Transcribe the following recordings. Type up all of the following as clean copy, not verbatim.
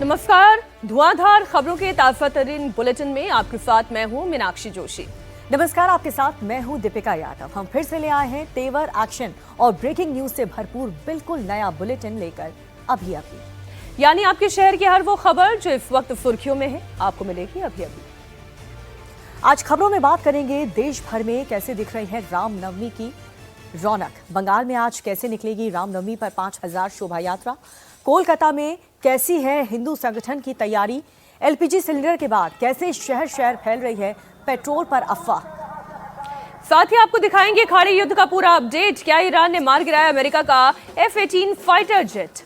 नमस्कार, धुआंधार खबरों के ताज़ा तरीन बुलेटिन में आपके साथ मैं हूं मीनाक्षी जोशी। नमस्कार, आपके साथ मैं हूं दीपिका यादव। हम फिर से ले आए हैं तेवर, एक्शन और ब्रेकिंग न्यूज से भरपूर बिल्कुल नया बुलेटिन लेकर अभी। यानी आपके शहर की हर वो खबर जो इस वक्त सुर्खियों में है, आपको मिलेगी अभी। आज खबरों में बात करेंगे देश भर में कैसे दिख रही है रामनवमी की रौनक। बंगाल में आज कैसे निकलेगी रामनवमी पर 5000 शोभा यात्रा। कोलकाता में कैसी है हिंदू संगठन की तैयारी। एलपीजी सिलेंडर के बाद कैसे शहर शहर फैल रही है पेट्रोल पर अफवाह। साथ ही आपको दिखाएंगे खाड़ी युद्ध का पूरा अपडेट। क्या ईरान ने मार गिराया अमेरिका का F-18 फाइटर जेट।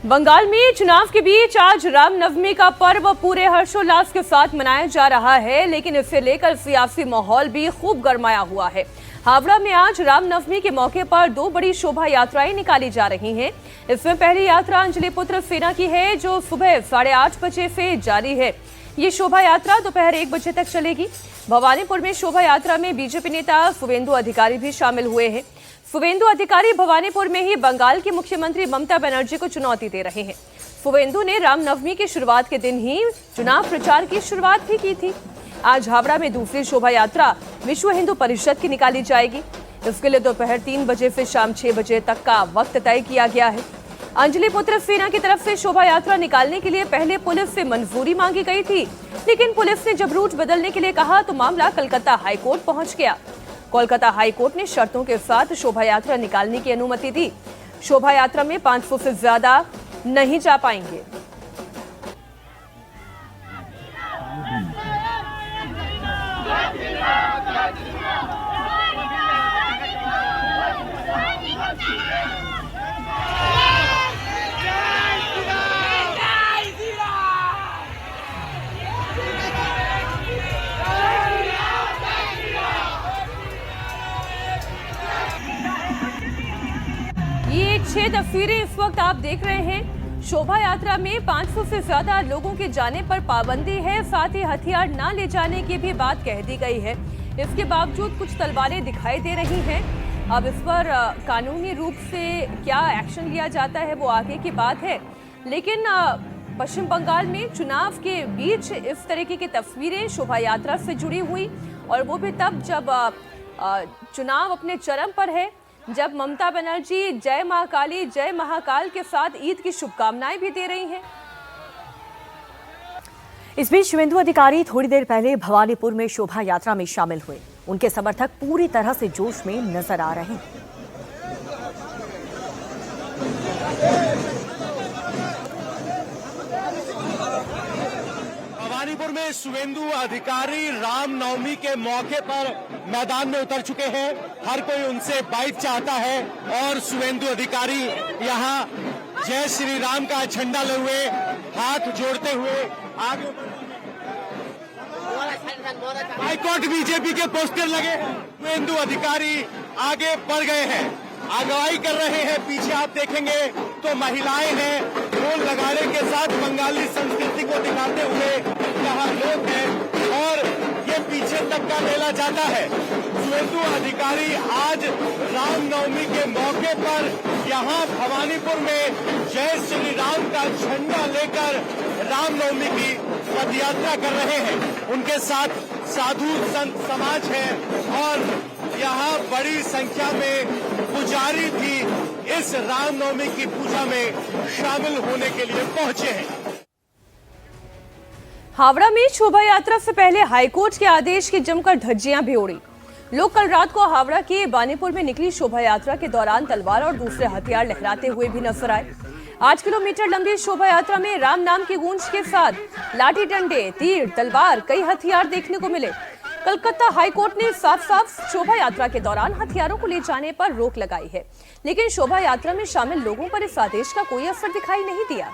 बंगाल में चुनाव के बीच आज रामनवमी का पर्व पूरे हर्षोल्लास के साथ मनाया जा रहा है, लेकिन इसे लेकर सियासी माहौल भी खूब गरमाया हुआ है। हावड़ा में आज रामनवमी के मौके पर 2 बड़ी शोभा यात्राएं निकाली जा रही हैं। इसमें पहली यात्रा अंजलि पुत्र सेना की है, जो सुबह 8:30 बजे से जारी है। ये शोभा यात्रा दोपहर 1 बजे तक चलेगी। भवानीपुर में शोभा यात्रा में बीजेपी नेता शुवेंदु अधिकारी भी शामिल हुए हैं। शुवेंदु अधिकारी भवानीपुर में ही बंगाल की मुख्यमंत्री ममता बनर्जी को चुनौती दे रहे हैं। शुवेंदु ने रामनवमी की शुरुआत के दिन ही चुनाव प्रचार की शुरुआत भी की थी। आज हावड़ा में दूसरी शोभा यात्रा विश्व हिंदू परिषद की निकाली जाएगी। इसके लिए दोपहर 3 बजे से शाम 6 बजे तक का वक्त तय किया गया है। अंजलि पुत्र सेना की तरफ से शोभा यात्रा निकालने के लिए पहले पुलिस से मंजूरी मांगी गई थी, लेकिन पुलिस ने जब रूट बदलने के लिए कहा तो मामला कलकत्ता हाईकोर्ट पहुंच गया। कोलकाता हाईकोर्ट ने शर्तों के साथ शोभा यात्रा निकालने की अनुमति दी। शोभा यात्रा में 500 से ज्यादा नहीं जा पाएंगे। ये 6 तस्वीरें इस वक्त आप देख रहे हैं। शोभा यात्रा में 500 से ज्यादा लोगों के जाने पर पाबंदी है। साथ ही हथियार न ले जाने की भी बात कह दी गई है। इसके बावजूद कुछ तलवारें दिखाई दे रही हैं। अब इस पर कानूनी रूप से क्या एक्शन लिया जाता है वो आगे की बात है, लेकिन पश्चिम बंगाल में चुनाव के बीच इस तरीके की तस्वीरें शोभा यात्रा से जुड़ी हुई, और वो भी तब जब चुनाव अपने चरम पर है, जब ममता बनर्जी जय मां काली जय महाकाल के साथ ईद की शुभकामनाएं भी दे रही हैं। इस बीच शुवेंदु अधिकारी थोड़ी देर पहले भवानीपुर में शोभा यात्रा में शामिल हुए। उनके समर्थक पूरी तरह से जोश में नजर आ रहे हैं। भवानीपुर में शुवेंदु अधिकारी रामनवमी के मौके पर मैदान में उतर चुके हैं। हर कोई उनसे बाइट चाहता है और शुवेंदु अधिकारी यहाँ जय श्री राम का झंडा ले हुए, हाथ जोड़ते हुए आगे। हाईकोर्ट बीजेपी के पोस्टर लगे, शुवेंदु अधिकारी आगे बढ़ गए हैं, अगुवाई कर रहे हैं। पीछे आप देखेंगे तो महिलाएं हैं, ढोल लगाने के साथ बंगाली संस्कृति को दिखाते हुए यहाँ लोग हैं, और ये पीछे तक का मेला जाता है। शुवेंदु अधिकारी आज रामनवमी के मौके पर यहाँ भवानीपुर में जय श्री राम का झंडा लेकर रामनवमी की पदयात्रा कर रहे हैं। उनके साथ साधु संत समाज है और यहाँ बड़ी संख्या में पुजारी भी इस रामनवमी की पूजा में शामिल होने के लिए पहुंचे हैं। हावड़ा में शोभा यात्रा से पहले हाईकोर्ट के आदेश की जमकर धज्जियां भी उड़ी। लोग कल रात को हावड़ा के बानीपुर में निकली शोभा यात्रा के दौरान तलवार और दूसरे हथियार लहराते हुए भी नजर आए। 8 किलोमीटर लंबी शोभा यात्रा में राम नाम की गूंज के साथ लाठी डंडे, तीर, तलवार, कई हथियार देखने को मिले। कलकत्ता हाईकोर्ट ने साफ शोभा यात्रा के दौरान हथियारों को ले जाने पर रोक लगाई है, लेकिन शोभा यात्रा में शामिल लोगों पर इस आदेश का कोई असर दिखाई नहीं दिया।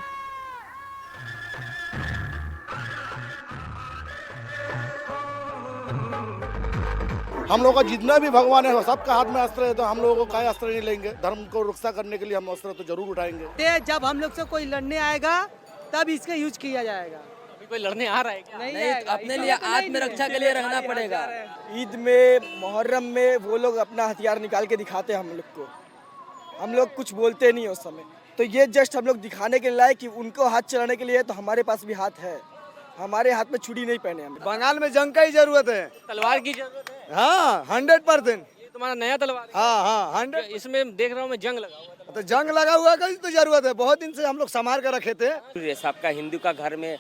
हम लोगों का जितना भी भगवान है सबका हाथ में अस्त्र है, तो हम लोगों को काय अस्त्र नहीं लेंगे। धर्म को रक्षा करने के लिए हम अस्त्र तो जरूर उठाएंगे। जब हम लोग से कोई लड़ने आएगा तब इसका यूज किया जाएगा। कोई लड़ने आ रहा है क्या? नहीं तो अपने लिए आत्मरक्षा के लिए रखना पड़ेगा। ईद में, मुहर्रम में वो लोग अपना हथियार निकाल के दिखाते हैं हम लोग को, हम लोग कुछ बोलते नहीं उस समय, तो ये जस्ट हम लोग दिखाने के लिए कि उनको हाथ चलाने के लिए, तो हमारे पास भी हाथ है, हमारे हाथ में छुरी नहीं पहने हम। बंगाल में जंग का ही जरूरत है। तलवार की जरूरत है। हाँ 100%। ये तुम्हारा नया तलवार है? हाँ 100। इसमें देख रहा हूँ मैं जंग लगा हुआ है। तो जंग लगा हुआ का तो जरूरत है, बहुत दिन से हम लोग संभाल कर रखे थे। सबका हिंदू का घर में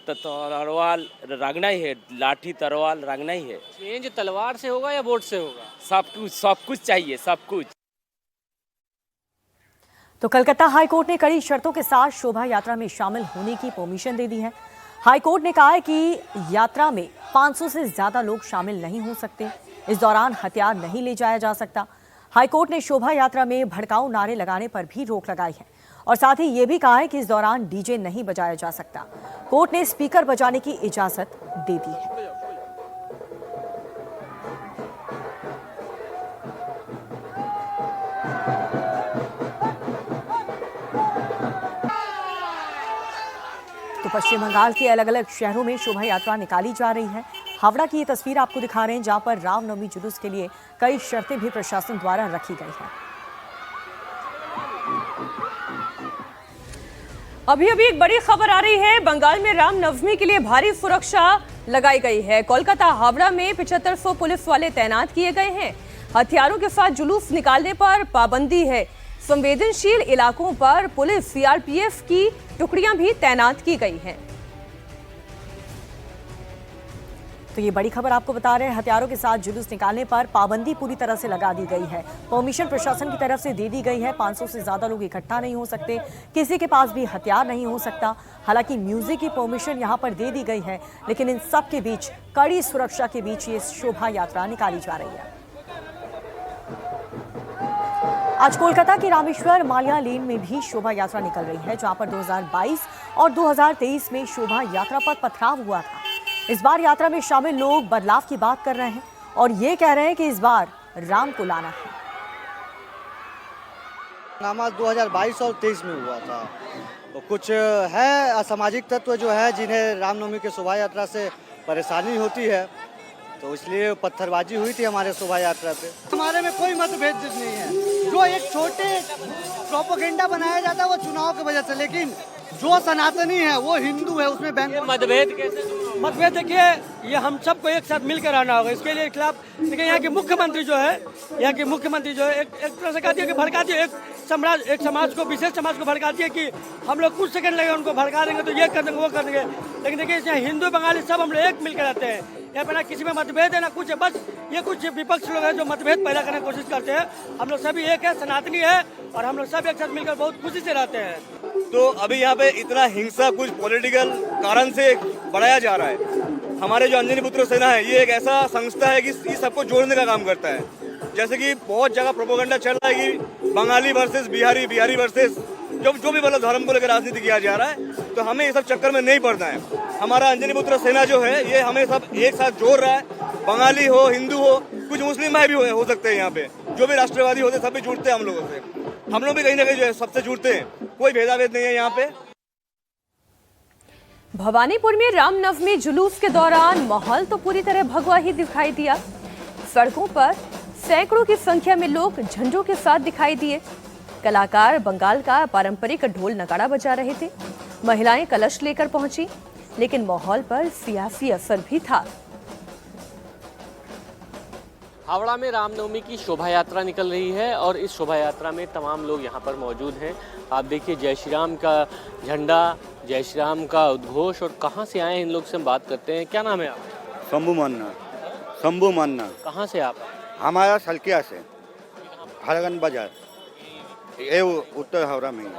तो तलवार रगना ही है, लाठी तलवार रगना ही है। चेंज तलवार से होगा या वोट से होगा? सब कुछ चाहिए, सब कुछ। तो कलकत्ता हाईकोर्ट ने कड़ी शर्तों के साथ शोभा यात्रा में शामिल होने की परमिशन दे दी है। हाईकोर्ट ने कहा है कि यात्रा में 500 से ज्यादा लोग शामिल नहीं हो सकते। इस दौरान हथियार नहीं ले जाया जा सकता। हाईकोर्ट ने शोभा यात्रा में भड़काऊ नारे लगाने पर भी रोक लगाई है और साथ ही ये भी कहा है कि इस दौरान डीजे नहीं बजाया जा सकता। कोर्ट ने स्पीकर बजाने की इजाजत दे दी है। तो पश्चिम बंगाल के अलग अलग शहरों में शोभा यात्रा निकाली जा रही है। हावड़ा की ये तस्वीर आपको दिखा रहे हैं, जहां पर रामनवमी जुलूस के लिए कई शर्तें भी प्रशासन द्वारा रखी गई हैं। अभी एक बड़ी खबर आ रही है। बंगाल में रामनवमी के लिए भारी सुरक्षा लगाई गई है। कोलकाता हावड़ा में 7500 पुलिस वाले तैनात किए गए हैं। हथियारों के साथ जुलूस निकालने पर पाबंदी है। संवेदनशील इलाकों पर पुलिस सीआरपीएफ की टुकड़ियां भी तैनात की गई हैं। तो ये बड़ी खबर आपको बता रहे हैं, हथियारों के साथ जुलूस निकालने पर पाबंदी पूरी तरह से लगा दी गई है। परमिशन प्रशासन की तरफ से दे दी गई है। 500 से ज्यादा लोग इकट्ठा नहीं हो सकते, किसी के पास भी हथियार नहीं हो सकता। हालांकि म्यूजिक की परमिशन यहां पर दे दी गई है, लेकिन इन सब के बीच कड़ी सुरक्षा के बीच ये शोभा यात्रा निकाली जा रही है। आज कोलकाता की रामेश्वर माल्या लेन में भी शोभा यात्रा निकल रही है, जहां पर 2022 और 2023 में शोभा यात्रा पर पथराव हुआ था। इस बार यात्रा में शामिल लोग बदलाव की बात कर रहे हैं और ये कह रहे हैं कि इस बार राम को लाना है। नामा 2022 और 23 में हुआ था। तो कुछ है असामाजिक तत्व जो है, जिन्हें रामनवमी के शोभा यात्रा से परेशानी होती है, तो इसलिए पत्थरबाजी हुई थी हमारे शोभा यात्रा पे। हमारे में कोई मतभेद नहीं है। जो एक छोटे प्रोपोगेंडा बनाया जाता है वो चुनाव की वजह से, लेकिन जो सनातनी है वो हिंदू है, उसमें बैंक मतभेद कैसे? मतभेद देखिए, ये हम सबको एक साथ मिलकर आना होगा। इसके लिए खिलाफ देखिए, यहाँ के मुख्यमंत्री जो है, एक तरह से कहती है कि भड़काती है एक समाज को, विशेष समाज को भड़काती है कि हम लोग कुछ सेकंड लगे उनको भड़का देंगे, तो ये कर देंगे वो कर देंगे। लेकिन देखिए, यहाँ हिंदू बंगाली सब हम लोग एक मिलकर रहते हैं। यहाँ पे ना किसी में मतभेद है ना कुछ है, बस ये कुछ विपक्ष लोग हैं जो मतभेद पैदा करने की कोशिश करते हैं। हम लोग सभी एक है, सनातनी है, और हम लोग सब एक साथ मिलकर बहुत खुशी से रहते हैं। तो अभी यहाँ पे इतना हिंसा कुछ पॉलिटिकल कारण से बढ़ाया जा रहा है। हमारे जो अंजनी पुत्र सेना है, ये एक ऐसा संस्था है कि इस सबको जोड़ने का काम करता है। जैसे कि बहुत जगह प्रोपोगंडा चल रहा है कि बंगाली वर्सेस बिहारी, बिहारी वर्सेस जो भी मतलब धर्म को लेकर राजनीति किया जा रहा है, तो हमें ये सब चक्कर में नहीं पड़ना है। हमारा अंजनी पुत्र सेना जो है, ये हमें सब एक साथ जोड़ रहा है। बंगाली हो, हिंदू हो, कुछ मुस्लिम भाई भी हो सकते हैं। यहाँ पे जो भी राष्ट्रवादी होते सब भी जुड़ते हैं हम लोगों से। हम लोग भी कहीं ना कहीं जो है सबसे जुड़ते हैं, कोई भेदाभेद नहीं है यहाँ पे। भवानीपुर में रामनवमी जुलूस के दौरान माहौल तो पूरी तरह भगवा ही दिखाई दिया। सड़कों पर सैकड़ों की संख्या में लोग झंडों के साथ दिखाई दिए। कलाकार बंगाल का पारंपरिक ढोल नगाड़ा बजा रहे थे। महिलाएं कलश लेकर पहुंची, लेकिन माहौल पर सियासी असर भी था। हावड़ा में रामनवमी की शोभा यात्रा निकल रही है और इस शोभा यात्रा में तमाम लोग यहाँ पर मौजूद हैं। आप देखिए, जय श्री राम का झंडा, जय श्री राम का उद्घोष। और कहाँ से आए हैं इन लोग से हम बात करते हैं। क्या नाम है आप? शंभू मान्ना। कहाँ से आप? हमारा सलकिया से, हरगन बाजार, ये उत्तर हावड़ा में है।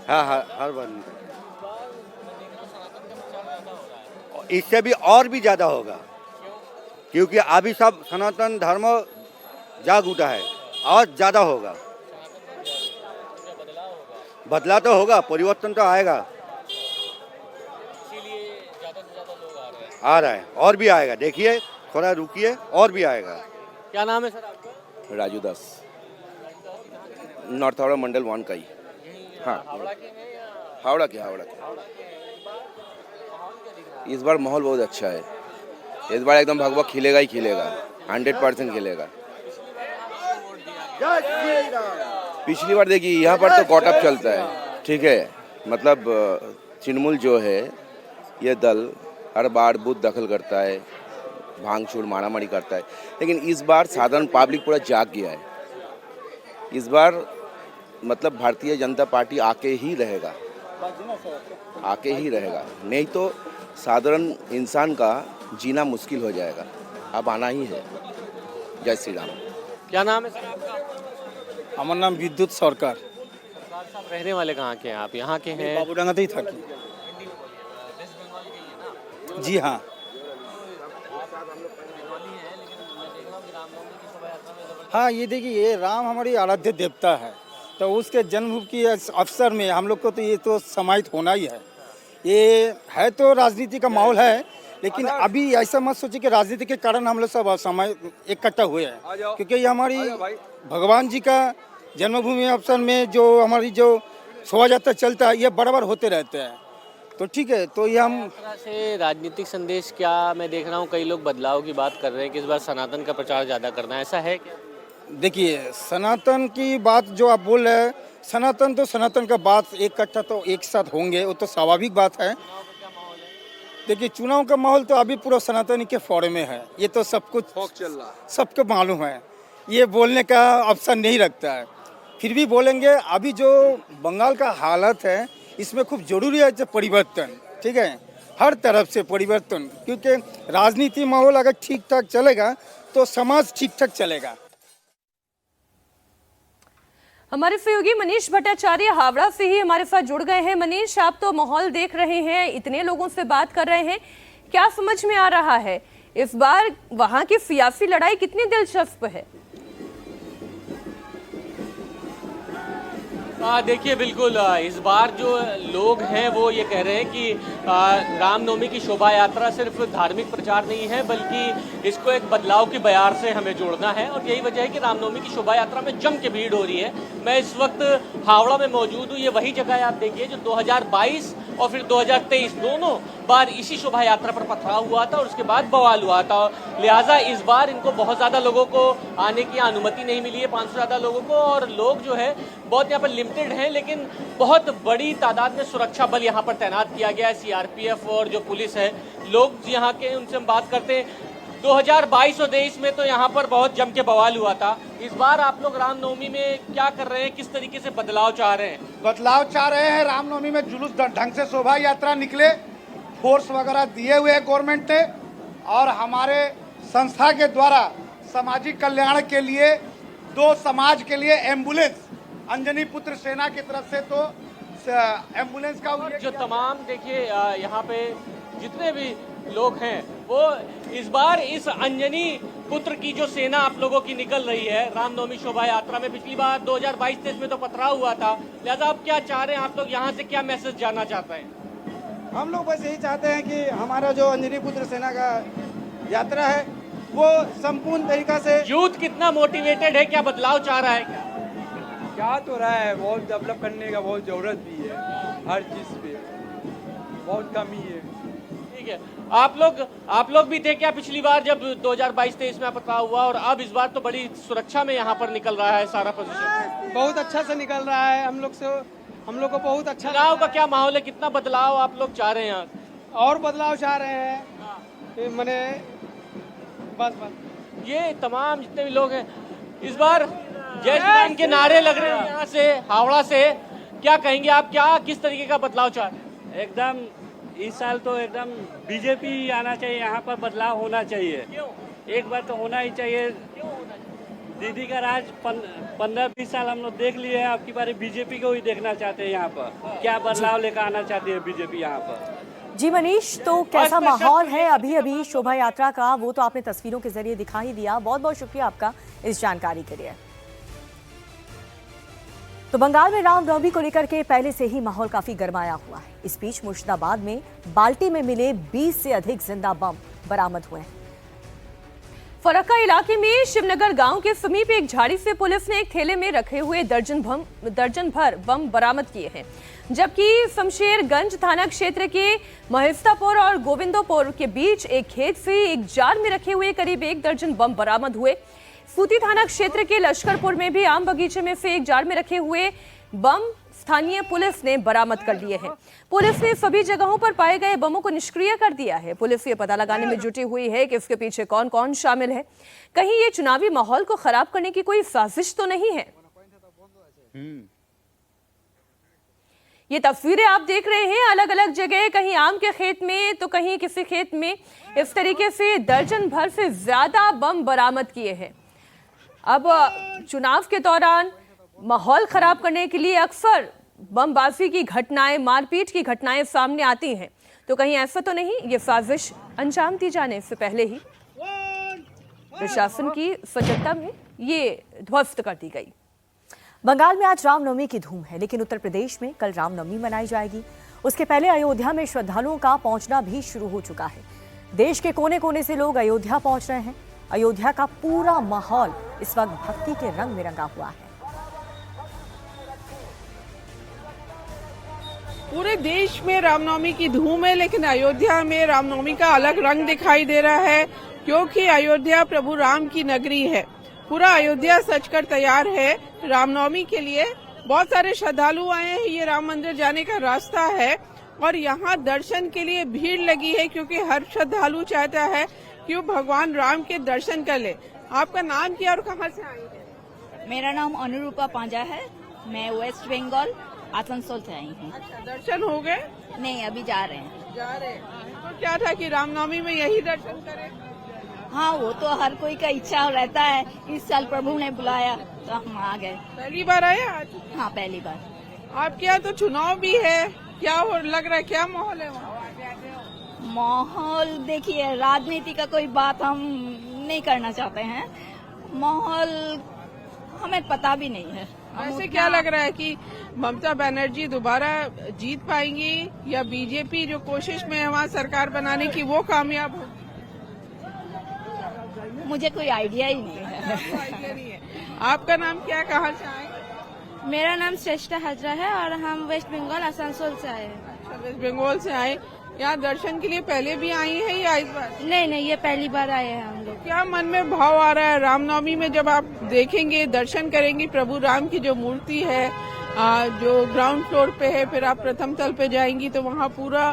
हाँ, हर बार इससे भी और भी ज़्यादा होगा, क्योंकि अभी सब सनातन धर्म जाग उठा है और ज़्यादा होगा। बदला तो होगा, परिवर्तन तो आएगा, आ रहा है और भी आएगा। देखिए, थोड़ा रुकिए, और भी आएगा। क्या नाम है सर आपका? राजू दास, नॉर्थ हावड़ा मंडल 1 का ही। हाँ, हावड़ा के। इस बार माहौल बहुत अच्छा है। इस बार एकदम भगवा खिलेगा ही खिलेगा, 100% खिलेगा। पिछली बार देखिए यहाँ पर तो कॉटअप चलता है, ठीक है, मतलब तृणमूल जो है ये दल हर बार बूथ दखल करता है, भांग छूड़ मारामारी करता है, लेकिन इस बार साधारण पब्लिक पूरा जाग गया है। इस बार मतलब भारतीय जनता पार्टी आके ही रहेगा, नहीं तो साधारण इंसान का जीना मुश्किल हो जाएगा। अब आना ही है। जय श्री राम। क्या नाम है सर आपका? हमारा नाम विद्युत सरकार। साहब रहने वाले कहाँ के हैं आप? यहाँ के हैं? बाबूडंगा ही था कि जी हाँ। हाँ, ये देखिए, ये राम हमारी आराध्य देवता है, तो उसके जन्म के अवसर में हम लोग को तो ये तो समाहित होना ही है। ये है तो राजनीति का माहौल है, लेकिन अभी ऐसा मत सोचिए कि राजनीति के कारण हम लोग सब समय इकट्ठा हुए हैं, क्योंकि ये हमारी भगवान जी का जन्मभूमि अवसर में जो हमारी जो शोभा यात्रा चलता है, ये बराबर होते रहते हैं। तो ठीक है, तो ये हम से राजनीतिक संदेश क्या, मैं देख रहा हूँ कई लोग बदलाव की बात कर रहे हैं कि इस बार सनातन का प्रचार ज़्यादा करना है, ऐसा है क्या? देखिए, सनातन की बात जो आप बोल रहे हैं, सनातन तो सनातन का बात इकट्ठा तो एक साथ होंगे, वो तो स्वाभाविक बात है। देखिए, चुनाव का माहौल तो अभी पूरा सनातनी के फौरे में है, ये तो सब कुछ चल रहा है, सबको मालूम है, ये बोलने का अवसर नहीं रखता है। फिर भी बोलेंगे, अभी जो बंगाल का हालत है इसमें खूब जरूरी है परिवर्तन, ठीक है, हर तरफ से परिवर्तन, क्योंकि राजनीति माहौल अगर ठीक ठाक चलेगा तो समाज ठीक ठाक चलेगा। हमारे सहयोगी मनीष भट्टाचार्य हावड़ा से ही हमारे साथ जुड़ गए हैं। मनीष, आप तो माहौल देख रहे हैं, इतने लोगों से बात कर रहे हैं, क्या समझ में आ रहा है इस बार वहां की सियासी लड़ाई कितनी दिलचस्प है? देखिए, बिल्कुल इस बार जो लोग हैं वो ये कह रहे हैं कि रामनवमी की शोभा यात्रा सिर्फ धार्मिक प्रचार नहीं है, बल्कि इसको एक बदलाव की बयार से हमें जोड़ना है, और यही वजह है कि रामनवमी की शोभा यात्रा में जम के भीड़ हो रही है। मैं इस वक्त हावड़ा में मौजूद हूँ। ये वही जगह है, आप देखिए, जो 2022 और फिर 2023 दोनों बार इसी शोभा यात्रा पर पथराव हुआ था और उसके बाद बवाल हुआ था। लिहाजा इस बार इनको बहुत ज़्यादा लोगों को आने की अनुमति नहीं मिली है, 500 ज़्यादा लोगों को, और लोग जो है बहुत यहाँ पर लिमिटेड हैं, लेकिन बहुत बड़ी तादाद में सुरक्षा बल यहाँ पर तैनात किया गया है, सीआरपीएफ और जो पुलिस है। लोग यहाँ के, उनसे हम बात करते हैं। 2022 और 2023 में तो यहाँ पर बहुत जम के बवाल हुआ था। इस बार आप लोग रामनवमी में क्या कर रहे हैं, किस तरीके से बदलाव चाह रहे हैं? बदलाव चाह रहे हैं। रामनवमी में जुलूस ढंग से शोभा यात्रा निकले, फोर्स वगैरह दिए हुए हैं गवर्नमेंट ने, और हमारे संस्था के द्वारा सामाजिक कल्याण के लिए 2 समाज के लिए एम्बुलेंस अंजनी पुत्र सेना की तरफ से तो एम्बुलेंस का जो तमाम देखिए यहाँ पे जितने भी लोग हैं वो इस बार इस अंजनी पुत्र की जो सेना आप लोगों की निकल रही है रामनवमी शोभा यात्रा में, पिछली बार 2022-23 में तो पथराव हुआ था, लिहाजा आप क्या चाह रहे हैं, आप लोग यहाँ से क्या मैसेज जाना चाहते हैं? हम लोग बस यही चाहते हैं कि हमारा जो अंजनी पुत्र सेना का यात्रा है वो संपूर्ण तरीका से, यूथ कितना मोटिवेटेड है, क्या बदलाव चाह रहा है? क्या तो रहा है, बहुत डेवलप करने का बहुत जरूरत भी है, हर चीज पे बहुत कमी है। ठीक है, आप लोग भी थे क्या पिछली बार जब 2022-23 में पथराव हुआ, और अब इस बार तो बड़ी सुरक्षा में यहाँ पर निकल रहा है सारा पोजीशन? बहुत अच्छा से निकल रहा है, हम लोग को बहुत अच्छा। बदलाव का क्या माहौल है, कितना बदलाव आप लोग चाह रहे हैं यहाँ? और बदलाव चाह रहे हैं, मैंने बस ये तमाम जितने भी लोग हैं इस बार जय श्री राम के नारे लग रहे हैं यहाँ से, हावड़ा से, क्या कहेंगे आप, क्या किस तरीके का बदलाव चाह रहे हैं? एकदम इस साल तो एकदम बीजेपी आना चाहिए, यहाँ पर बदलाव होना चाहिए। क्यों? एक बार तो होना ही चाहिए। दीदी का राज 15-20 साल हम लोग देख लिए हैं, अब की बार बीजेपी को ही देखना चाहते हैं। यहाँ पर क्या बदलाव लेकर आना चाहती है बीजेपी यहाँ पर? जी मनीष, तो कैसा माहौल है अभी शोभा यात्रा का, वो तो आपने तस्वीरों के जरिए दिखा ही दिया। बहुत बहुत शुक्रिया आपका इस जानकारी के लिए। तो बंगाल में रामनवमी को लेकर के पहले से ही माहौल काफी गरमाया हुआ है। इस बीच मुर्शिदाबाद में बाल्टी में मिले 20 से अधिक जिंदा बम बरामद हुए हैं। फरक्का इलाके में शिवनगर गांव के समीप एक झाड़ी से पुलिस ने एक थैले में रखे हुए दर्जन भर बम बरामद किए हैं, जबकि शमशेरगंज थाना क्षेत्र के महिस्तापुर और गोविंदोपुर के बीच एक खेत से एक जार में रखे हुए करीब 1 दर्जन बम बरामद हुए। सूती थाना क्षेत्र के लश्करपुर में भी आम बगीचे में से एक जार में रखे हुए बम स्थानीय पुलिस ने बरामद कर लिए हैं। पुलिस ने सभी जगहों पर पाए गए बमों को निष्क्रिय कर दिया है। पुलिस ये पता लगाने में जुटी हुई है कि इसके पीछे कौन कौन शामिल है। कहीं ये चुनावी माहौल को खराब करने की कोई साजिश तो नहीं है। ये तस्वीरें आप देख रहे हैं अलग अलग जगह, कहीं आम के खेत में तो कहीं किसी खेत में इस तरीके से दर्जन भर से ज्यादा बम बरामद किए हैं। अब चुनाव के दौरान माहौल खराब करने के लिए अक्सर बमबाजी की घटनाएं, मारपीट की घटनाएं सामने आती हैं, तो कहीं ऐसा तो नहीं ये साजिश अंजाम दी जाने से पहले ही प्रशासन की सजगता में ये ध्वस्त कर दी गई। बंगाल में आज रामनवमी की धूम है, लेकिन उत्तर प्रदेश में कल रामनवमी मनाई जाएगी। उसके पहले अयोध्या में श्रद्धालुओं का पहुंचना भी शुरू हो चुका है। देश के कोने कोने से लोग अयोध्या पहुंच रहे हैं। अयोध्या का पूरा माहौल इस वक्त भक्ति के रंग में रंगा हुआ है। पूरे देश में रामनवमी की धूम है, लेकिन अयोध्या में रामनवमी का अलग रंग दिखाई दे रहा है, क्योंकि अयोध्या प्रभु राम की नगरी है। पूरा अयोध्या सजकर तैयार है रामनवमी के लिए। बहुत सारे श्रद्धालु आए हैं। ये राम मंदिर जाने का रास्ता है और यहाँ दर्शन के लिए भीड़ लगी है, क्योंकि हर श्रद्धालु चाहता है कि वो भगवान राम के दर्शन कर ले। आपका नाम क्या और कहाँ से आई है? मेरा नाम अनुरूपा पांजा है। मैं वेस्ट बंगाल आसनसोल से आई हूँ। अच्छा, दर्शन हो गए? नहीं, अभी जा रहे हैं। तो क्या था कि रामनवमी में यही दर्शन करें? हाँ, वो तो हर कोई का इच्छा रहता है। इस साल प्रभु ने बुलाया तो हम आ गए। पहली बार आए आज? हाँ, पहली बार। आपके यहाँ तो चुनाव भी है, क्या लग रहा है, क्या माहौल है वहाँ? माहौल देखिए, राजनीति का कोई बात हम नहीं करना चाहते हैं। माहौल हमें पता भी नहीं है। ऐसे क्या लग रहा है कि ममता बनर्जी दोबारा जीत पाएंगी या बीजेपी जो कोशिश में है वहाँ सरकार बनाने की वो कामयाब हो? मुझे कोई आइडिया ही नहीं है। आइडिया नहीं है। आपका नाम क्या, कहाँ से आए? मेरा नाम श्रेष्ठा हाजरा है और हम वेस्ट बंगाल आसनसोल से आए हैं। वेस्ट बंगाल से आए। यहाँ दर्शन के लिए पहले भी आई है या इस बार? नहीं, ये पहली बार आए हैं हम लोग। क्या मन में भाव आ रहा है रामनवमी में जब आप देखेंगे, दर्शन करेंगे प्रभु राम की जो मूर्ति है, जो ग्राउंड फ्लोर पे है, फिर आप प्रथम तल पे जाएंगी तो वहाँ पूरा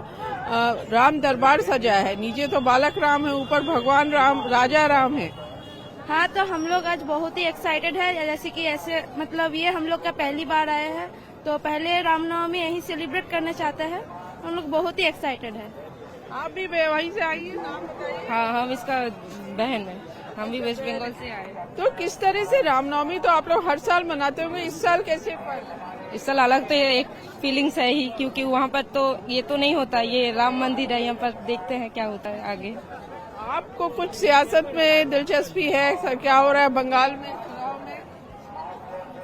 राम दरबार सजा है। नीचे तो बालक राम है, ऊपर भगवान राम, राजा राम है। हाँ, तो हम लोग आज बहुत ही एक्साइटेड है। जैसे कि ऐसे मतलब ये हम लोग का पहली बार आए हैं, तो पहले रामनवमी यहीं सेलिब्रेट करना चाहते हैं। हम लोग बहुत ही एक्साइटेड है। आप भी वहीं से आइए, नाम बताइए। हाँ, हम इसका बहन है, हम भी वेस्ट बंगाल से आए। तो किस तरह से रामनवमी तो आप लोग हर साल मनाते होंगे, इस साल कैसे? इस साल अलग तो एक फीलिंग्स है ही, क्योंकि वहाँ पर तो ये तो नहीं होता। ये राम मंदिर है, यहाँ पर देखते हैं क्या होता है आगे। आपको कुछ सियासत में दिलचस्पी है? सर, क्या हो रहा है बंगाल में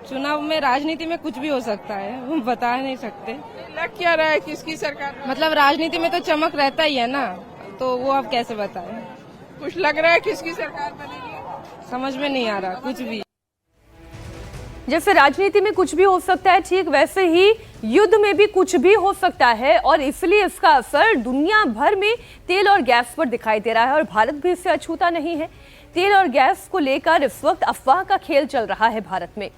चुनाव में? राजनीति में कुछ भी हो सकता है, हम बता नहीं सकते। लग क्या रहा है किसकी सरकार? मतलब राजनीति में तो चमक रहता ही है ना, तो वो आप कैसे बताएं? कुछ लग रहा है किसकी सरकार बनेगी? समझ में नहीं आ रहा कुछ भी। जैसे राजनीति में कुछ भी हो सकता है, ठीक वैसे ही युद्ध में भी कुछ भी हो सकता है, और इसलिए इसका असर दुनिया भर में तेल और गैस पर दिखाई दे रहा है और भारत भी इससे अछूता नहीं है। तेल और गैस को लेकर इस वक्त अफवाह का खेल चल रहा है भारत में।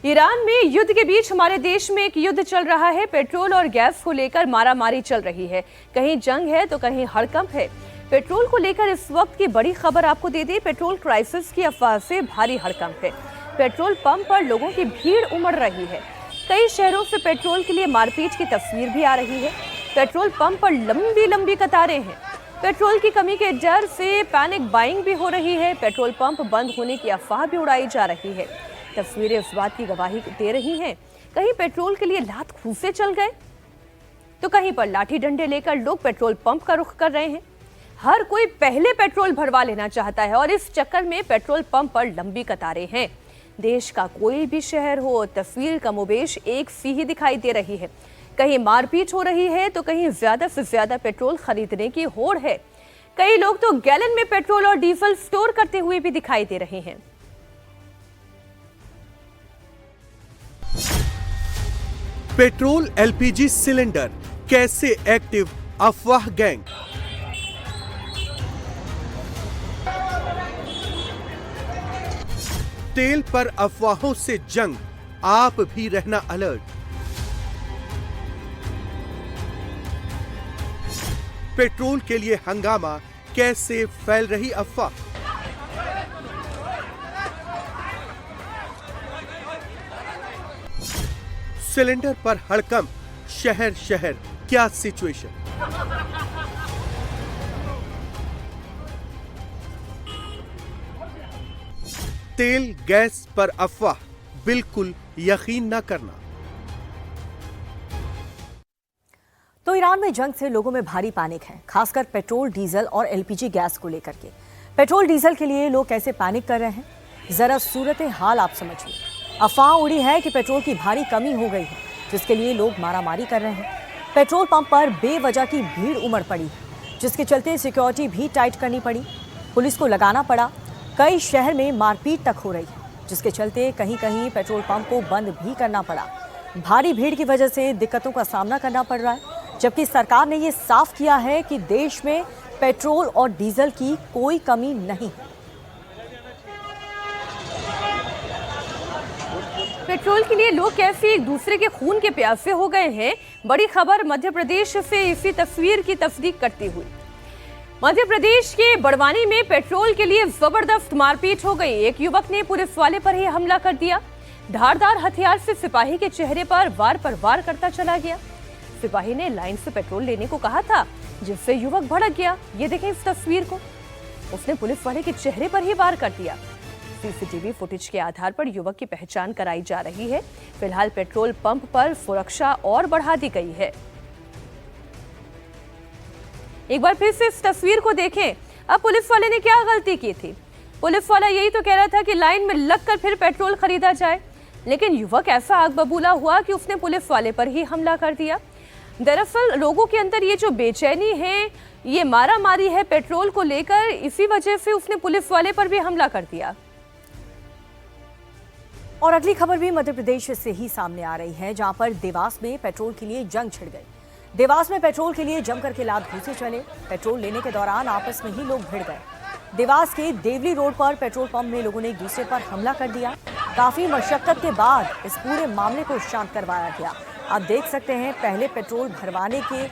ईरान में युद्ध के बीच हमारे देश में एक युद्ध चल रहा है। पेट्रोल और गैस को लेकर मारामारी चल रही है, कहीं जंग है तो कहीं हड़कंप है। पेट्रोल को लेकर इस वक्त की बड़ी खबर आपको दे दें, पेट्रोल क्राइसिस की अफवाह से भारी हड़कंप है। पेट्रोल पंप पर लोगों की भीड़ उमड़ रही है। कई शहरों से पेट्रोल के लिए मारपीट की तस्वीर भी आ रही है। पेट्रोल पंप पर लंबी लंबी कतारें हैं। पेट्रोल की कमी के डर से पैनिक बाइंग भी हो रही है। पेट्रोल पंप बंद होने की अफवाह भी उड़ाई जा रही है। तस्वीरें इस बात की गवाही दे रही हैं, कहीं पेट्रोल के लिए लात खूंसे चल गए तो कहीं पर लाठी डंडे लेकर लोग पेट्रोल पंप का रुख कर रहे हैं। हर कोई पहले पेट्रोल भरवा लेना चाहता है और इस चक्कर में पेट्रोल पंप पर लंबी कतारें हैं। देश का कोई भी शहर हो, तस्वीर कमोबेश एक सी ही दिखाई दे रही है। कहीं मारपीट हो रही है तो कहीं ज्यादा से ज्यादा पेट्रोल खरीदने की होड़ है। कई लोग तो गैलन में पेट्रोल और डीजल स्टोर करते हुए भी दिखाई दे रहे हैं। पेट्रोल एलपीजी सिलेंडर कैसे एक्टिव अफवाह गैंग। तेल पर अफवाहों से जंग, आप भी रहना अलर्ट। पेट्रोल के लिए हंगामा, कैसे फैल रही अफवाह। सिलेंडर पर हड़कंप, शहर शहर क्या सिचुएशन। तेल गैस पर अफवाह, बिल्कुल यकीन न करना। तो ईरान में जंग से लोगों में भारी पैनिक है, खासकर पेट्रोल, डीजल और एलपीजी गैस को लेकर के। पेट्रोल डीजल के लिए लोग कैसे पैनिक कर रहे हैं, जरा सूरत हाल आप समझिए। अफवाह उड़ी है कि पेट्रोल की भारी कमी हो गई है, जिसके लिए लोग मारामारी कर रहे हैं। पेट्रोल पंप पर बेवजह की भीड़ उमड़ पड़ी है, जिसके चलते सिक्योरिटी भी टाइट करनी पड़ी, पुलिस को लगाना पड़ा। कई शहर में मारपीट तक हो रही है, जिसके चलते कहीं कहीं पेट्रोल पंप को बंद भी करना पड़ा। भारी भीड़ की वजह से दिक्कतों का सामना करना पड़ रहा है, जबकि सरकार ने ये साफ किया है कि देश में पेट्रोल और डीजल की कोई कमी नहीं है। पेट्रोल के लिए लोग कैसे एक दूसरे के खून के प्यासे हो गए हैं। बड़ी खबर मध्य प्रदेश से इसी तस्वीर की तस्दीक करती हुई। मध्य प्रदेश के बड़वानी में पेट्रोल के लिए जबरदस्त मारपीट हो गई। एक युवक ने पुलिस वाले पर ही हमला कर दिया। धारदार हथियार से सिपाही के चेहरे पर वार करता चला गया। सिपाही ने लाइन से पेट्रोल लेने को कहा था, जिससे युवक भड़क गया। ये देखें इस तस्वीर को, उसने पुलिस वाले के चेहरे पर ही वार कर दिया। सीसीटीवी फुटेज के आधार पर युवक की पहचान कराई जा रही है। फिलहाल पेट्रोल पंप पर सुरक्षा और बढ़ा दी गई है। एक बार फिर से इस तस्वीर को देखें। अब पुलिस वाले ने क्या गलती की थी? पुलिस वाला यही तो कह रहा था कि लाइन में लगकर फिर पेट्रोल खरीदा जाए, लेकिन युवक ऐसा आग बबूला हुआ कि उसने पुलिस वाले पर ही हमला कर दिया। दरअसल लोगों के अंदर ये जो बेचैनी है, ये मारामारी है पेट्रोल को लेकर, इसी वजह से उसने पुलिस वाले पर भी हमला कर दिया। और अगली खबर भी मध्य प्रदेश से ही सामने आ रही है, जहां पर देवास में पेट्रोल के लिए जंग छिड़ गई। देवास में पेट्रोल के लिए जमकर के लात घूंसे चले। पेट्रोल लेने के दौरान आपस में ही लोग भिड़ गए। देवास के देवली रोड पर पेट्रोल पंप में लोगों ने एक दूसरे पर हमला कर दिया। काफी मशक्कत के बाद इस पूरे मामले को शांत करवाया गया। आप देख सकते हैं पहले पेट्रोल भरवाने के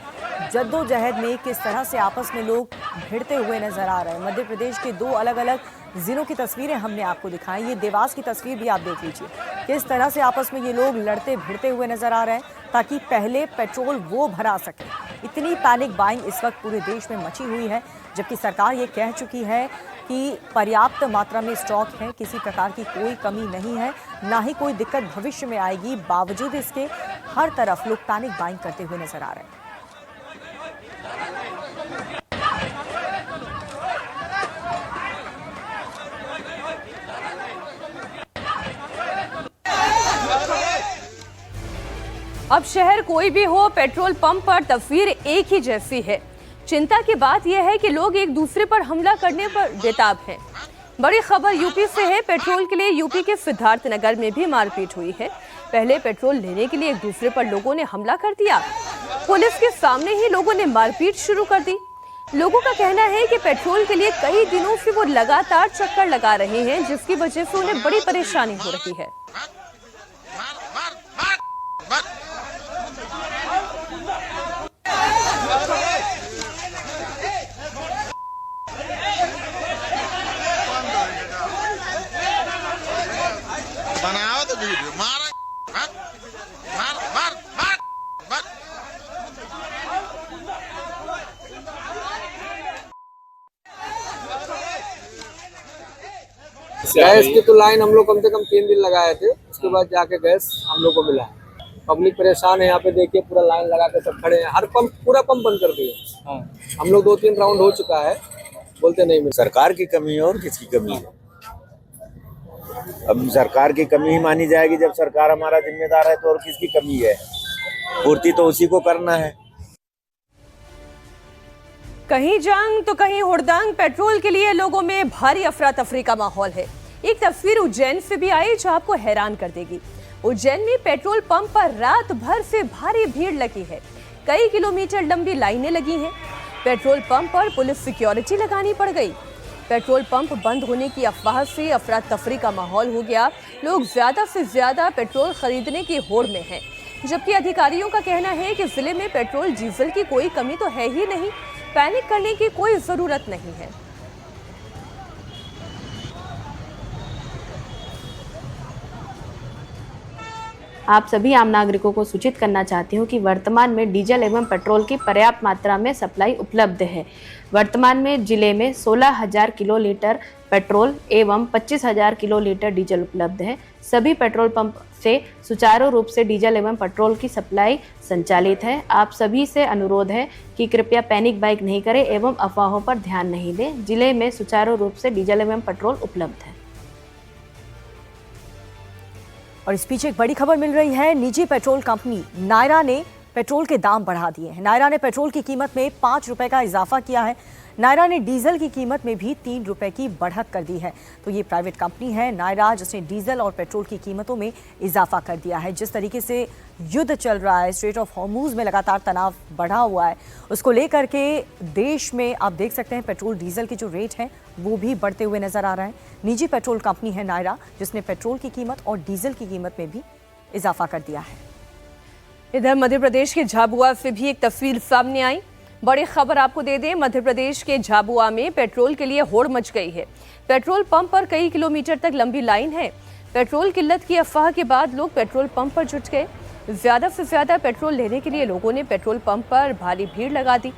जद्दोजहद में किस तरह से आपस में लोग भिड़ते हुए नजर आ रहे हैं। मध्य प्रदेश के दो अलग अलग जिलों की तस्वीरें हमने आपको दिखाई। ये देवास की तस्वीर भी आप देख लीजिए, किस तरह से आपस में ये लोग लड़ते भिड़ते हुए नजर आ रहे हैं, ताकि पहले पेट्रोल वो भरा सके। इतनी पैनिक बाइंग इस वक्त पूरे देश में मची हुई है, जबकि सरकार ये कह चुकी है कि पर्याप्त मात्रा में स्टॉक है, किसी प्रकार की कोई कमी नहीं है, ना ही कोई दिक्कत भविष्य में आएगी। बावजूद इसके हर तरफ लोग पैनिक बाइंग करते हुए नजर आ रहे हैं। अब शहर कोई भी हो, पेट्रोल पंप पर तस्वीर एक ही जैसी है। चिंता की बात यह है कि लोग एक दूसरे पर हमला करने पर बेताब हैं। बड़ी खबर यूपी से है। पेट्रोल के लिए यूपी के सिद्धार्थनगर में भी मारपीट हुई है। पहले पेट्रोल लेने के लिए एक दूसरे पर लोगों ने हमला कर दिया। पुलिस के सामने ही लोगों ने मारपीट शुरू कर दी। लोगों का कहना है कि पेट्रोल के लिए कई दिनों से वो लगातार चक्कर लगा रहे हैं, जिसकी वजह से उन्हें बड़ी परेशानी हो रही है। बनाओ तो वीडियो मार गैस की तो लाइन हम लोग कम से कम 3 दिन लगाए थे, उसके बाद जाके गैस हम लोग को मिला। पब्लिक परेशान है, यहाँ पे देखिए पूरा लाइन लगा के सब खड़े हैं। हर पंप पूरा पंप बंद कर दिए। हम लोग 2-3 राउंड हो चुका है, बोलते नहीं मिल। सरकार की कमी है और किसकी कमी है? अब सरकार की कमी ही मानी जाएगी। जब सरकार हमारा जिम्मेदार है तो और किसकी कमी है? पूर्ति तो उसी को करना है। कहीं जंग तो कहीं हुड़दंग, पेट्रोल के लिए लोगों में भारी अफरा तफरी का माहौल है। एक तस्वीर उज्जैन से भी आई जो आपको हैरान कर देगी। उज्जैन में पेट्रोल पंप पर रात भर से भारी भीड़ लगी है। कई किलोमीटर लंबी लाइनें लगी हैं। पेट्रोल पंप पर पुलिस सिक्योरिटी लगानी पड़ गई। पेट्रोल पंप बंद होने की अफवाह से अफरा तफरी का माहौल हो गया। लोग ज्यादा से ज्यादा पेट्रोल खरीदने की होड़ में हैं, जबकि अधिकारियों का कहना है कि जिले में पेट्रोल डीजल की कोई कमी तो है ही नहीं। पैनिक करने की कोई जरूरत नहीं है। आप सभी आम नागरिकों को सूचित करना चाहती हूँ कि वर्तमान में डीजल एवं पेट्रोल की पर्याप्त मात्रा में सप्लाई उपलब्ध है। वर्तमान में जिले में 16,000 किलोलीटर पेट्रोल एवं 25,000 किलोलीटर डीजल उपलब्ध है। सभी पेट्रोल पंप से सुचारू रूप से डीजल एवं पेट्रोल की सप्लाई संचालित है। आप सभी से अनुरोध है कि कृपया पैनिक बाइक नहीं करें एवं अफवाहों पर ध्यान नहीं दें। जिले में सुचारू रूप से डीजल एवं पेट्रोल उपलब्ध है। और इस पीछे एक बड़ी खबर मिल रही है। निजी पेट्रोल कंपनी नायरा ने पेट्रोल के दाम बढ़ा दिए हैं। नायरा ने पेट्रोल की कीमत में 5 रुपए का इजाफा किया है। नायरा ने डीजल की कीमत में भी 3 रुपए की बढ़त कर दी है। तो ये प्राइवेट कंपनी है नायरा, जिसने डीजल और पेट्रोल की कीमतों में इजाफा कर दिया है। जिस तरीके से युद्ध चल रहा है, स्ट्रेट ऑफ हॉर्मुज में लगातार तनाव बढ़ा हुआ है, उसको लेकर के देश में आप देख सकते हैं पेट्रोल डीजल के जो रेट हैं वो भी बढ़ते हुए नजर आ रहे हैं। निजी पेट्रोल कंपनी है नायरा, जिसने पेट्रोल की कीमत और डीजल की कीमत में भी इजाफा कर दिया है। इधर मध्य प्रदेश के झाबुआ से भी एक तस्वीर सामने आई। बड़ी खबर आपको दे दें, मध्य प्रदेश के झाबुआ में पेट्रोल के लिए होड़ मच गई है। पेट्रोल पंप पर कई किलोमीटर तक लंबी लाइन है। पेट्रोल किल्लत की अफवाह के बाद लोग पेट्रोल पंप पर जुट गए। ज्यादा से ज्यादा पेट्रोल लेने के लिए लोगों ने पेट्रोल पंप पर भारी भीड़ लगा दी।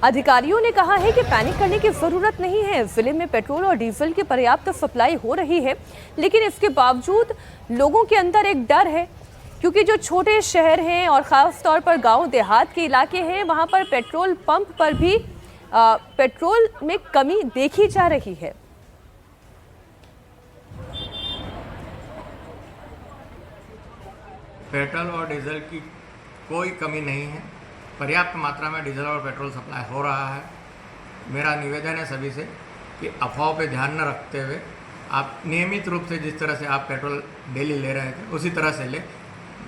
अधिकारियों ने कहा है कि पैनिक करने की जरूरत नहीं है। जिले में पेट्रोल और डीजल की पर्याप्त सप्लाई हो रही है, लेकिन इसके बावजूद लोगों के अंदर एक डर है, क्योंकि जो छोटे शहर हैं और ख़ास तौर पर गांव देहात के इलाके हैं, वहां पर पेट्रोल पंप पर भी पेट्रोल में कमी देखी जा रही है। पेट्रोल और डीजल की कोई कमी नहीं है। पर्याप्त मात्रा में डीजल और पेट्रोल सप्लाई हो रहा है। मेरा निवेदन है सभी से कि अफवाहों पे ध्यान न रखते हुए आप नियमित रूप से जिस तरह से आप पेट्रोल डेली ले रहे थे उसी तरह से ले।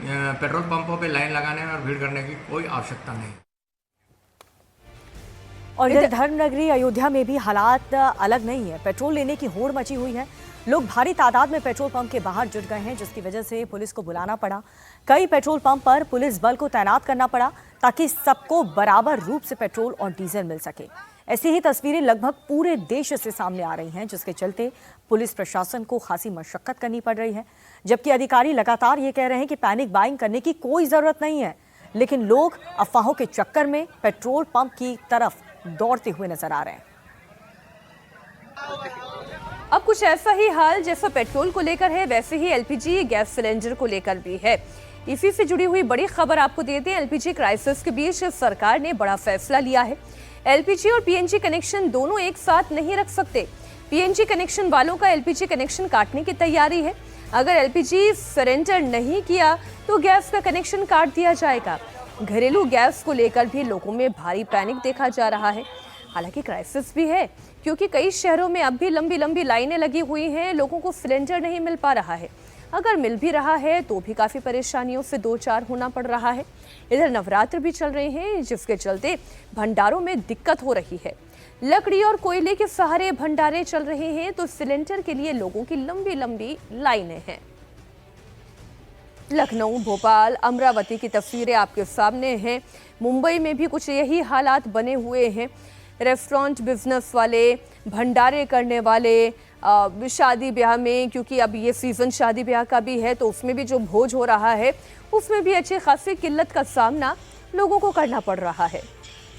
पेट्रोल पंपों पे लाइन लगाने और भीड़ करने की कोई आवश्यकता नहीं। और इधर धर्मनगरी अयोध्या में भी हालात अलग नहीं है। पेट्रोल लेने की होड़ मची हुई है। लोग भारी तादाद में पेट्रोल पंप के बाहर जुट गए हैं, जिसकी वजह से पुलिस को बुलाना पड़ा। कई पेट्रोल पंप पर पुलिस बल को तैनात करना पड़ा ताकि सबको बराबर रूप से पेट्रोल और डीजल मिल सके। ऐसी ही तस्वीरें लगभग पूरे देश से सामने आ रही हैं, जिसके चलते पुलिस प्रशासन को खासी मशक्कत करनी पड़ रही है। जबकि अधिकारी लगातार ये कह रहे हैं कि पैनिक बाइंग करने की कोई जरूरत नहीं है, लेकिन लोग अफवाहों के चक्कर में पेट्रोल पंप की तरफ दौड़ते हुए नजर आ रहे हैं। अब कुछ ऐसा ही हाल जैसा पेट्रोल को लेकर है, वैसे ही एलपीजी गैस सिलेंडर को लेकर भी है। इसी से जुड़ी हुई बड़ी खबर आपको देते हैं। एलपीजी क्राइसिस के बीच सरकार ने बड़ा फैसला लिया है। एलपीजी और पीएनजी कनेक्शन दोनों एक साथ नहीं रख सकते। पीएनजी कनेक्शन वालों का एलपीजी कनेक्शन काटने की तैयारी है। अगर एलपीजी सरेंडर नहीं किया तो गैस का कनेक्शन काट दिया जाएगा। घरेलू गैस को लेकर भी लोगों में भारी पैनिक देखा जा रहा है। हालांकि क्राइसिस भी है, क्योंकि कई शहरों में अब भी लंबी लंबी लाइनें लगी हुई हैं। लोगों को सिलेंडर नहीं मिल पा रहा है। अगर मिल भी रहा है तो भी काफ़ी परेशानियों से दो चार होना पड़ रहा है। इधर नवरात्र भी चल रहे हैं, जिसके चलते भंडारों में दिक्कत हो रही है। लकड़ी और कोयले के सहारे भंडारे चल रहे हैं, तो सिलेंडर के लिए लोगों की लंबी लंबी लाइनें हैं। लखनऊ, भोपाल, अमरावती की तस्वीरें आपके सामने हैं। मुंबई में भी कुछ यही हालात बने हुए हैं। रेस्टोरेंट बिजनेस वाले, भंडारे करने वाले, शादी ब्याह में, क्योंकि अब ये सीज़न शादी ब्याह का भी है, तो उसमें भी जो भोज हो रहा है उसमें भी अच्छी खासी किल्लत का सामना लोगों को करना पड़ रहा है।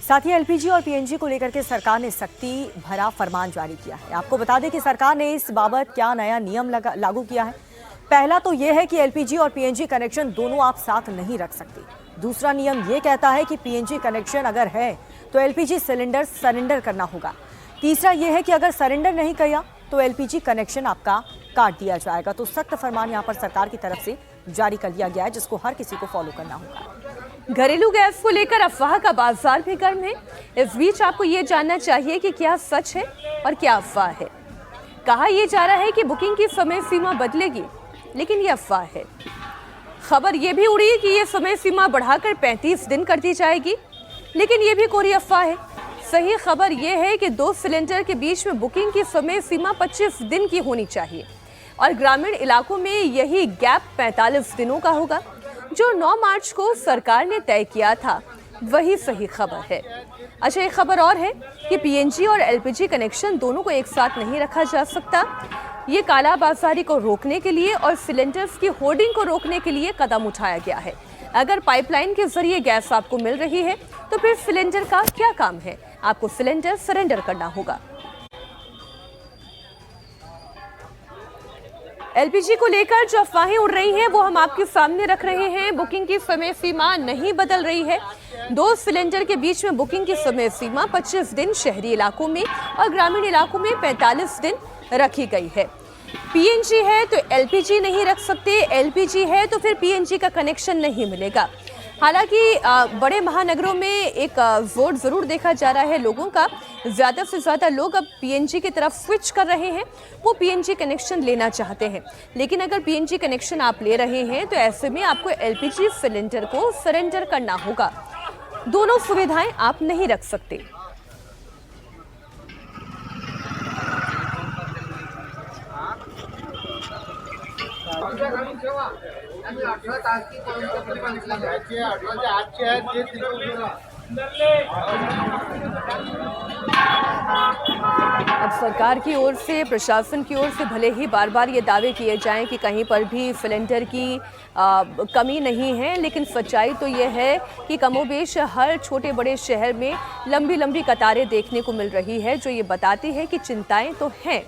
साथ ही एलपीजी और पीएनजी को लेकर के सरकार ने सख्ती भरा फरमान जारी किया है। आपको बता दें कि सरकार ने इस बाबत क्या नया नियम लागू किया है। पहला तो यह है कि एलपीजी और पीएनजी कनेक्शन दोनों आप साथ नहीं रख सकते। दूसरा नियम ये कहता है कि पीएनजी कनेक्शन अगर है तो एलपीजी सिलेंडर सरेंडर करना होगा। तीसरा यह है कि अगर सरेंडर नहीं किया तो एलपीजी कनेक्शन आपका काट दिया जाएगा। तो सख्त फरमान यहाँ पर सरकार की तरफ से जारी कर दिया गया है, जिसको हर किसी को फॉलो करना होगा। घरेलू गैस को लेकर अफवाह का बाजार भी गर्म है। इस बीच आपको ये जानना चाहिए कि क्या सच है और क्या अफवाह है। कहा यह जा रहा है कि बुकिंग की समय सीमा बदलेगी, लेकिन ये अफवाह है। खबर यह भी उड़ी कि ये समय सीमा बढ़ाकर 35 दिन कर दी जाएगी, लेकिन ये भी कोरी अफवाह है। सही खबर यह है कि 2 सिलेंडर के बीच में बुकिंग की समय सीमा 25 दिन की होनी चाहिए और ग्रामीण इलाकों में यही गैप 45 दिनों का होगा। जो 9 मार्च को सरकार ने तय किया था वही सही खबर है। अच्छा, एक खबर और है कि पीएनजी और एलपीजी कनेक्शन दोनों को एक साथ नहीं रखा जा सकता। ये कालाबाजारी को रोकने के लिए और सिलेंडर्स की होर्डिंग को रोकने के लिए कदम उठाया गया है। अगर पाइपलाइन के जरिए गैस आपको मिल रही है तो फिर सिलेंडर का क्या काम है? आपको सिलेंडर सरेंडर करना होगा। एलपीजी को लेकर जो अफवाहें उड़ रही हैं वो हम आपके सामने रख रहे हैं। बुकिंग की समय सीमा नहीं बदल रही है। 2 सिलेंडर के बीच में बुकिंग की समय सीमा 25 दिन शहरी इलाकों में और ग्रामीण इलाकों में 45 दिन रखी गई है। पीएनजी है तो एलपीजी नहीं रख सकते, एलपीजी है तो फिर पीएनजी का कनेक्शन नहीं मिलेगा। हालांकि बड़े महानगरों में एक जोर जरूर देखा जा रहा है लोगों का। ज़्यादा से ज़्यादा लोग अब पीएनजी की तरफ स्विच कर रहे हैं, वो पीएनजी कनेक्शन लेना चाहते हैं। लेकिन अगर पीएनजी कनेक्शन आप ले रहे हैं तो ऐसे में आपको एलपीजी सिलेंडर को सरेंडर करना होगा। दोनों सुविधाएं आप नहीं रख सकते। अब सरकार की ओर से, प्रशासन की ओर से भले ही बार बार ये दावे किए जाएं कि कहीं पर भी सिलेंडर की कमी नहीं है, लेकिन सच्चाई तो ये है कि कमोबेश हर छोटे बड़े शहर में लंबी लंबी कतारें देखने को मिल रही है, जो ये बताती है कि चिंताएं तो हैं।